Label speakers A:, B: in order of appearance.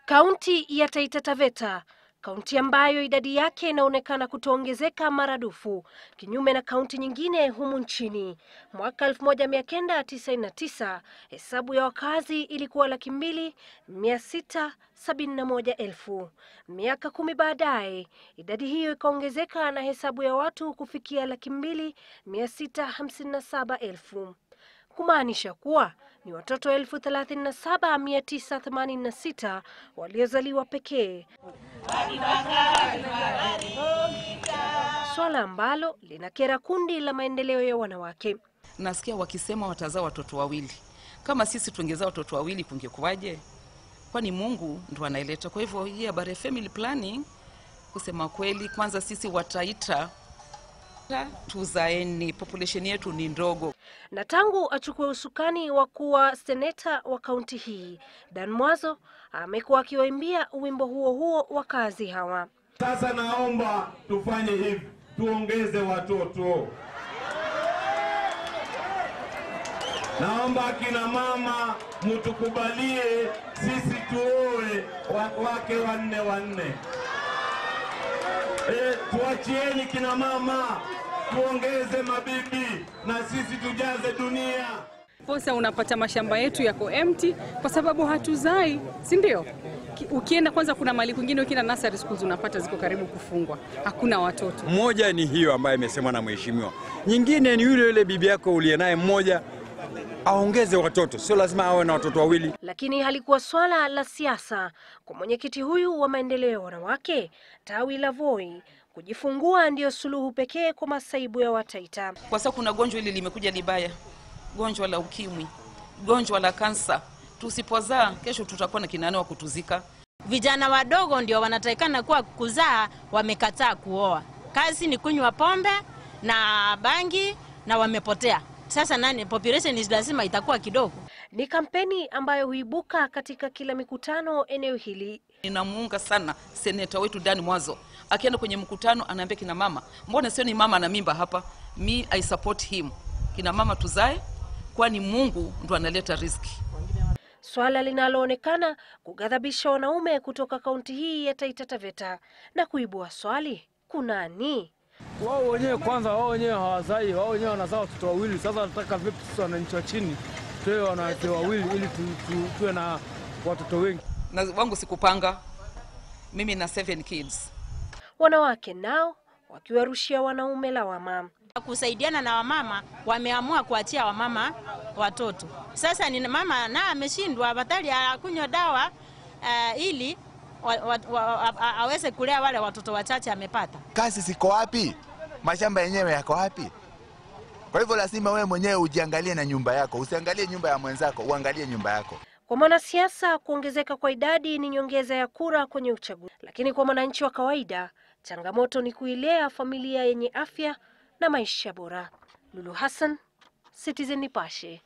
A: Kaunti ya Taita Taveta, kaunti ambayo idadi yake inaonekana kutoongezeka maradufu, kinyume na kaunti nyingine humu nchini. Mwaka 1999 hesabu ya wakazi ilikuwa 2,671,000. Miaka 10 baadaye idadi hiyo ikaongezeka na hesabu ya watu kufikia 2,657,000. Kumaanisha kuwa ni watoto 37,986 waliozaliwa pekee, swala ambalo linakera kundi la maendeleo ya wanawake.
B: Nasikia wakisema watazaa watoto wawili. Kama sisi tungezaa watoto wawili kungekuwaje? Kwani Mungu ndo anaileta. Kwa hivyo hii habari ya family planning, kusema kweli, kwanza sisi Wataita tuzaeni, population yetu ni ndogo.
A: Na tangu achukue usukani wa kuwa seneta wa kaunti hii, Dan Mwazo amekuwa akiwaimbia wimbo huo wakazi hawa.
C: Sasa naomba tufanye hivi, tuongeze watoto. Naomba akina mama mtukubalie sisi tuoe wake wanne. Tuachieni kina mama, tuongeze mabibi na sisi tujaze dunia.
D: Posa unapata mashamba yetu yako empty kwa sababu hatuzai, si ndio? Ukienda kwanza kuna mali kwingine, ukienda nursery schools unapata ziko karibu kufungwa. Hakuna watoto.
E: Mmoja ni hiyo ambayo imesemwa na mheshimiwa. Nyingine ni yule bibi yako uliye naye mmoja aongeze watoto, sio lazima awe na watoto wawili.
A: Lakini halikuwa swala la siasa kwa mwenyekiti huyu wa maendeleo ya wanawake tawi la Voi. Kujifungua ndio suluhu pekee kwa masaibu ya Wataita.
B: Kwa sababu kuna gonjwa hili limekuja libaya, gonjwa la ukimwi, gonjwa la kansa. Tusipozaa kesho tutakuwa na kinani wa kutuzika.
F: Vijana wadogo ndio wanatakikana kuwa kuzaa, wamekataa kuoa. Kazi ni kunywa pombe na bangi na wamepotea. Sasa nani population is lazima itakuwa kidogo.
A: Ni kampeni ambayo huibuka katika kila mikutano eneo hili.
B: Ninamuunga sana seneta wetu Dan Mwazo. Akienda kwenye mkutano anaambia kina mama, mbona sio ni mama na mimba hapa? Me I support him. Kina mama tuzae, kwani Mungu ndo analeta riziki.
A: Swala linaloonekana kughadhabisha wanaume kutoka kaunti hii ya Taita Taveta na kuibua swali, kunani?
G: Wao wenyewe kwanza, wao wenyewe hawazai, wao wenyewe wanazaa watoto wawili. Sasa nataka vipi sisi wananchi wa chini tuwe wanawake wawili ili tuwe na watoto wengi?
B: Na wangu sikupanga. Mimi na 7 kids.
A: Wanawake nao wakiwarushia wanaume lawama.
F: Kusaidiana na wamama, wameamua kuachia wamama watoto. Sasa ni mama na ameshindwa, badala ya kunywa dawa ili aweze kulea wale watoto wachache amepata.
H: Kazi ziko wapi? Mashamba yenyewe yako wapi? Kwa hivyo lazima wewe mwenyewe ujiangalie na nyumba yako. Usiangalie nyumba ya mwenzako, uangalie nyumba yako.
A: Kwa mwanasiasa, kuongezeka kwa idadi ni nyongeza ya kura kwenye uchaguzi. Lakini kwa mwananchi wa kawaida, changamoto ni kuilea familia yenye afya na maisha bora. Lulu Hassan, Citizen Nipashe.